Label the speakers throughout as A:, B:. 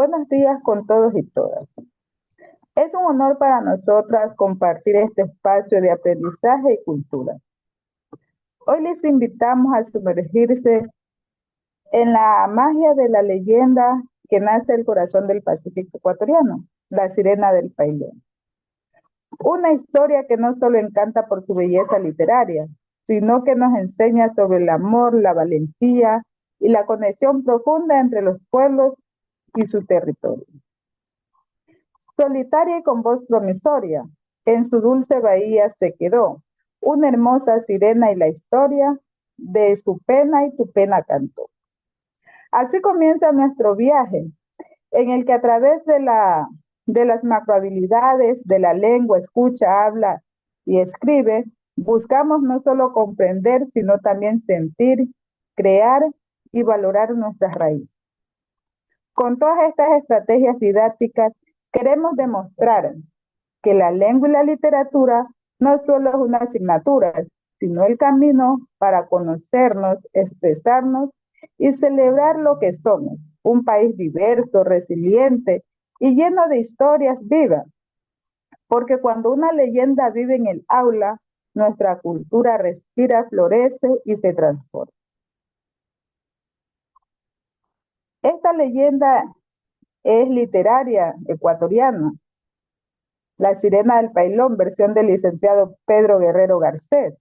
A: Buenos días con todos y todas. Es un honor para nosotras compartir este espacio de aprendizaje y cultura. Hoy les invitamos a sumergirse en la magia de la leyenda que nace el corazón del Pacífico ecuatoriano, la Sirena del Pailón. Una historia que no solo encanta por su belleza literaria, sino que nos enseña sobre el amor, la valentía y la conexión profunda entre los pueblos y su territorio. Solitaria y con voz promisoria, en su dulce bahía se quedó una hermosa sirena y la historia de su pena y tu pena cantó. Así comienza nuestro viaje, en el que a través de las macrohabilidades de la lengua, escucha, habla y escribe, buscamos no solo comprender, sino también sentir, crear y valorar nuestras raíces. Con todas estas estrategias didácticas, queremos demostrar que la lengua y la literatura no solo es una asignatura, sino el camino para conocernos, expresarnos y celebrar lo que somos, un país diverso, resiliente y lleno de historias vivas. Porque cuando una leyenda vive en el aula, nuestra cultura respira, florece y se transforma. Esta leyenda es literaria ecuatoriana, La Sirena del Pailón, versión del licenciado Pedro Guerrero Garcés.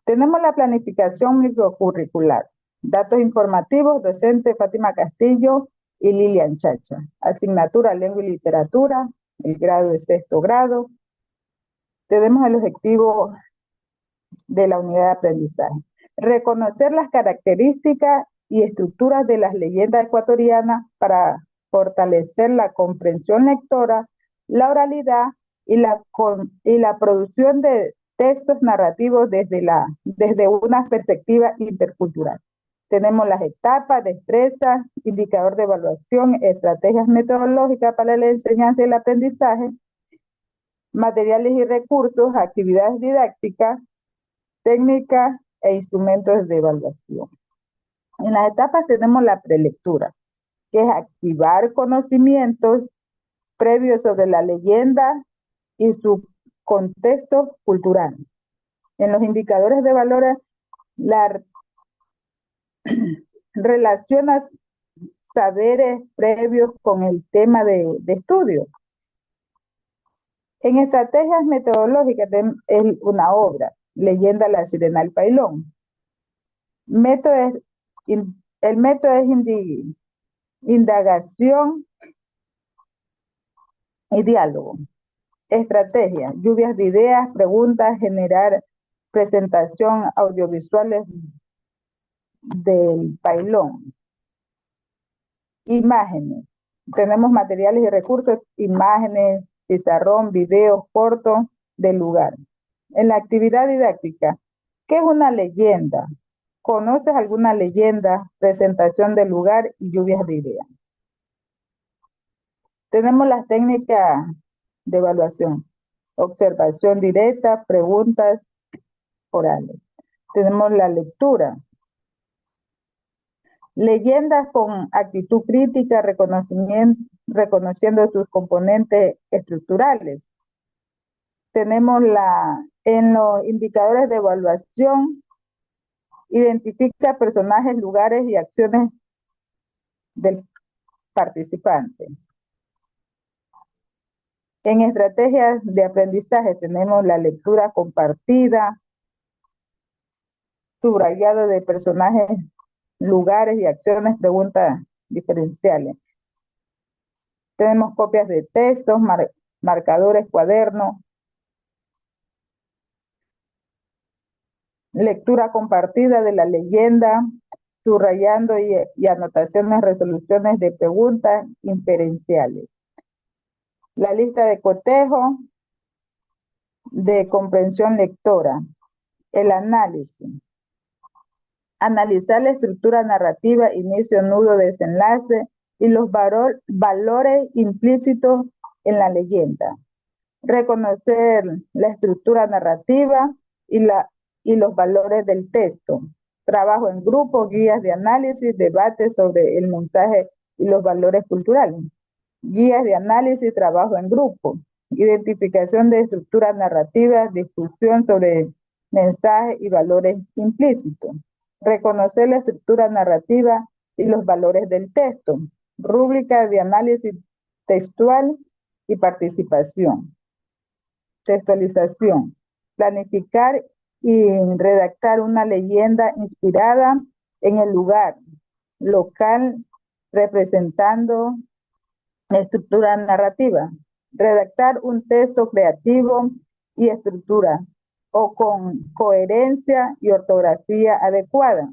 A: Tenemos la planificación microcurricular. Datos informativos, docente Fátima Castillo y Lilian Chacha. Asignatura Lengua y Literatura, el grado de sexto grado. Tenemos el objetivo de la unidad de aprendizaje. Reconocer las características y estructuras de las leyendas ecuatorianas para fortalecer la comprensión lectora, la oralidad y la producción de textos narrativos desde una perspectiva intercultural. Tenemos las etapas, destrezas, indicador de evaluación, estrategias metodológicas para la enseñanza y el aprendizaje, materiales y recursos, actividades didácticas, técnicas e instrumentos de evaluación. En las etapas tenemos la prelectura, que es activar conocimientos previos sobre la leyenda y su contexto cultural. En los indicadores de valores, la relaciona saberes previos con el tema de estudio. En estrategias metodológicas es una obra, Leyenda La Sirena del Pailón. El método es indagación y diálogo. Estrategia, lluvias de ideas, preguntas, generar presentación audiovisuales del pailón. Imágenes. Tenemos materiales y recursos, imágenes, pizarrón, videos cortos del lugar. En la actividad didáctica, ¿qué es una leyenda? ¿Conoces alguna leyenda? Presentación del lugar y lluvias de ideas. Tenemos las técnicas de evaluación. Observación directa, preguntas orales. Tenemos la lectura. Leyendas con actitud crítica, reconociendo sus componentes estructurales. Tenemos en los indicadores de evaluación, identifica personajes, lugares y acciones del participante. En estrategias de aprendizaje tenemos la lectura compartida, subrayado de personajes, lugares y acciones, preguntas diferenciales. Tenemos copias de textos, marcadores, cuadernos. Lectura compartida de la leyenda, subrayando y anotaciones, resoluciones de preguntas inferenciales. La lista de cotejo de comprensión lectora. El análisis. Analizar la estructura narrativa, inicio, nudo, desenlace y los valores implícitos en la leyenda. Reconocer la estructura narrativa y los valores del texto. trabajo en grupo, guías de análisis, debates sobre el mensaje y los valores culturales. Guías de análisis, trabajo en grupo, identificación de estructuras narrativas, discusión sobre mensajes y valores implícitos. Reconocer la estructura narrativa y los valores del texto. Rúbrica de análisis textual y participación. Textualización. Planificar y redactar una leyenda inspirada en el lugar local representando la estructura narrativa. Redactar un texto creativo y estructura o con coherencia y ortografía adecuada.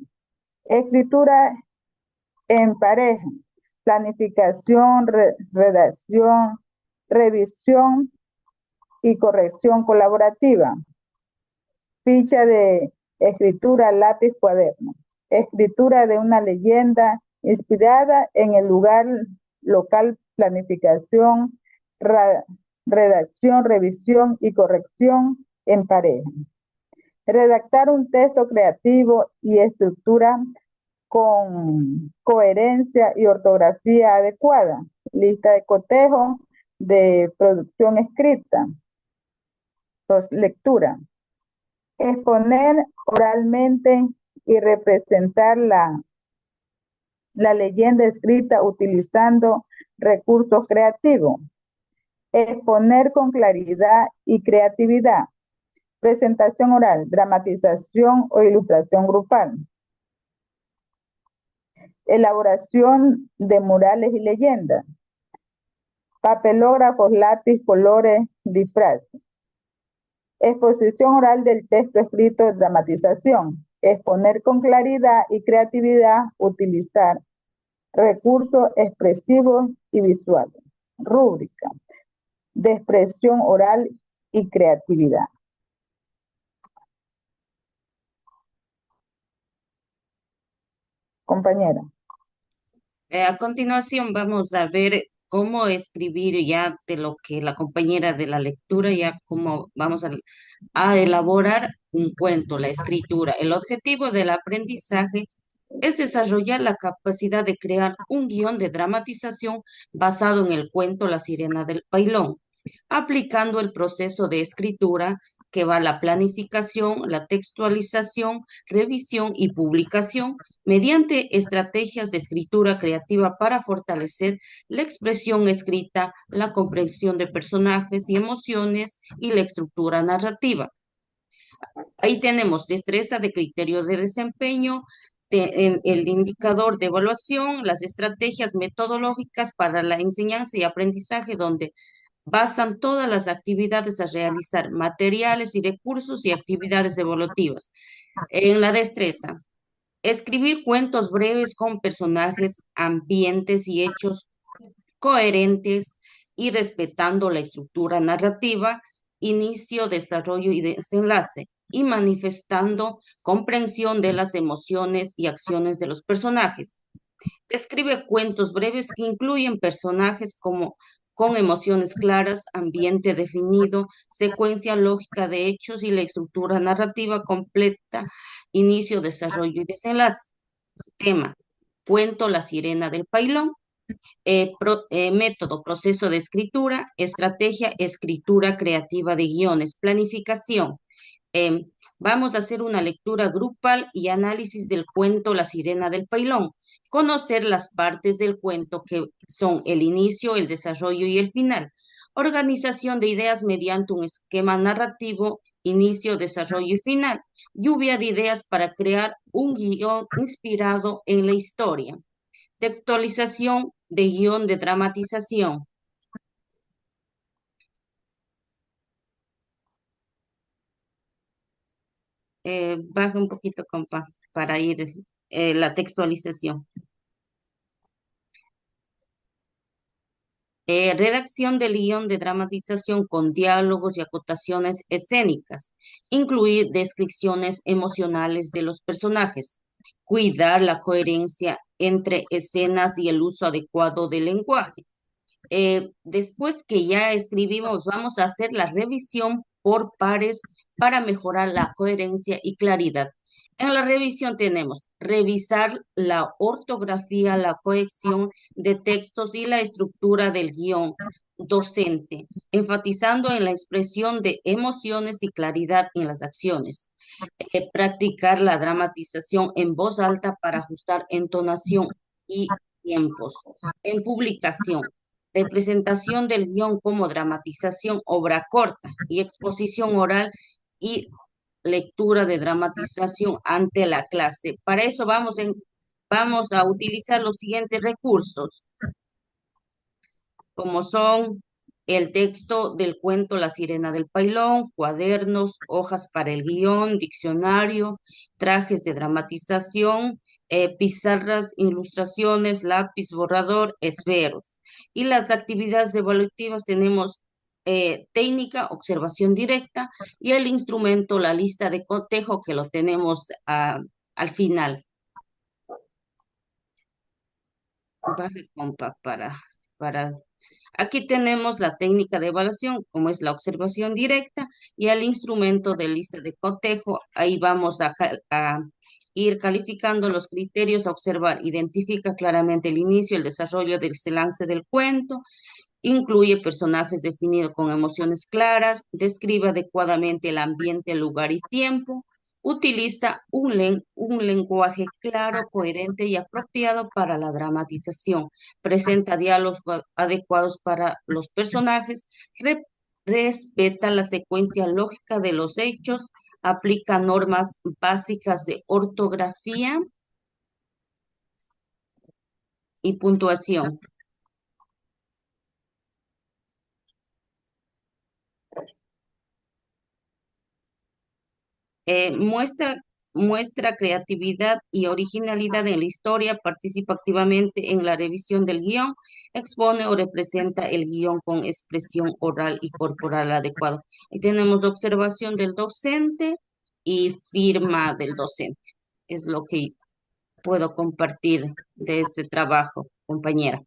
A: Escritura en pareja. Planificación, redacción, revisión y corrección colaborativa. Ficha de escritura, lápiz, cuaderno. Escritura de una leyenda inspirada en el lugar local, planificación, redacción, revisión y corrección en pareja. Redactar un texto creativo y estructura con coherencia y ortografía adecuada. Lista de cotejo de producción escrita. Lectura. Exponer oralmente y representar la leyenda escrita utilizando recursos creativos. Exponer con claridad y creatividad. Presentación oral, dramatización o ilustración grupal. Elaboración de murales y leyendas. Papelógrafos, lápiz, colores, disfraz. Exposición oral del texto escrito, dramatización. Exponer con claridad y creatividad, utilizar recursos expresivos y visuales. Rúbrica de expresión oral y creatividad. Compañera.
B: A continuación vamos a ver cómo escribir ya de lo que la compañera de la lectura, ya cómo vamos a elaborar un cuento, la escritura. El objetivo del aprendizaje es desarrollar la capacidad de crear un guión de dramatización basado en el cuento La Sirena del Pailón, aplicando el proceso de escritura que va la planificación, la textualización, revisión y publicación mediante estrategias de escritura creativa para fortalecer la expresión escrita, la comprensión de personajes y emociones y la estructura narrativa. Ahí tenemos destreza de criterio de desempeño, el indicador de evaluación, las estrategias metodológicas para la enseñanza y aprendizaje, donde basan todas las actividades a realizar, materiales y recursos y actividades evolutivas. En la destreza, escribir cuentos breves con personajes, ambientes y hechos coherentes y respetando la estructura narrativa, inicio, desarrollo y desenlace, y manifestando comprensión de las emociones y acciones de los personajes. Escribe cuentos breves que incluyen personajes como con emociones claras, ambiente definido, secuencia lógica de hechos y la estructura narrativa completa, inicio, desarrollo y desenlace. Tema: cuento La Sirena del Pailón. Método: proceso de escritura. Estrategia: escritura creativa de guiones. Planificación: vamos a hacer una lectura grupal y análisis del cuento La Sirena del Pailón. Conocer las partes del cuento que son el inicio, el desarrollo y el final. Organización de ideas mediante un esquema narrativo, inicio, desarrollo y final. Lluvia de ideas para crear un guión inspirado en la historia. Textualización de guión de dramatización. Baja un poquito, compa, para ir la textualización. Redacción del guión de dramatización con diálogos y acotaciones escénicas. Incluir descripciones emocionales de los personajes. Cuidar la coherencia entre escenas y el uso adecuado del lenguaje. Después que ya escribimos, vamos a hacer la revisión por pares para mejorar la coherencia y claridad. En la revisión tenemos revisar la ortografía, la corrección de textos y la estructura del guión docente, enfatizando en la expresión de emociones y claridad en las acciones. Practicar la dramatización en voz alta para ajustar entonación y tiempos. En publicación, representación del guión como dramatización, obra corta y exposición oral y lectura de dramatización ante la clase. Para eso vamos a utilizar los siguientes recursos, como son el texto del cuento La Sirena del Pailón, cuadernos, hojas para el guión, diccionario, trajes de dramatización, pizarras, ilustraciones, lápiz, borrador, esferos. Y las actividades evaluativas tenemos técnica, observación directa y el instrumento, la lista de cotejo que lo tenemos al final. Baje compa para Aquí tenemos la técnica de evaluación, como es la observación directa, y el instrumento de lista de cotejo. Ahí vamos a ir calificando los criterios a observar. Identifica claramente el inicio, el desarrollo del lance del cuento, incluye personajes definidos con emociones claras, describe adecuadamente el ambiente, lugar y tiempo, utiliza un lenguaje claro, coherente y apropiado para la dramatización, presenta diálogos adecuados para los personajes, respeta la secuencia lógica de los hechos, aplica normas básicas de ortografía y puntuación. Muestra creatividad y originalidad en la historia, participa activamente en la revisión del guión, expone o representa el guión con expresión oral y corporal adecuado. Y tenemos observación del docente y firma del docente. Es lo que puedo compartir de este trabajo, compañera.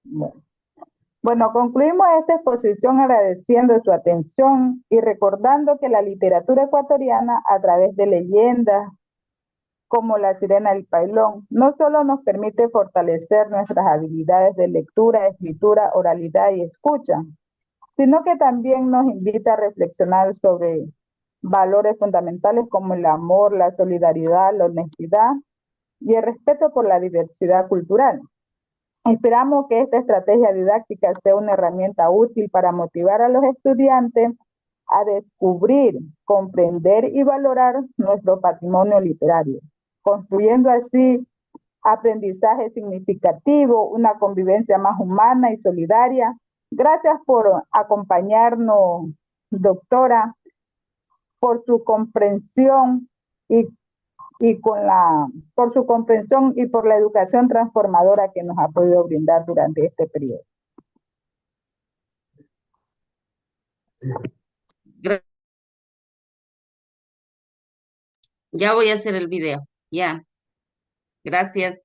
A: Bueno. Bueno, concluimos esta exposición agradeciendo su atención y recordando que la literatura ecuatoriana, a través de leyendas como La Sirena del Pailón, no solo nos permite fortalecer nuestras habilidades de lectura, escritura, oralidad y escucha, sino que también nos invita a reflexionar sobre valores fundamentales como el amor, la solidaridad, la honestidad y el respeto por la diversidad cultural. Esperamos que esta estrategia didáctica sea una herramienta útil para motivar a los estudiantes a descubrir, comprender y valorar nuestro patrimonio literario, construyendo así aprendizaje significativo, una convivencia más humana y solidaria. Gracias por acompañarnos, doctora, por su comprensión y por su comprensión y por la educación transformadora que nos ha podido brindar durante este periodo.
B: Ya voy a hacer el video. Ya. Gracias.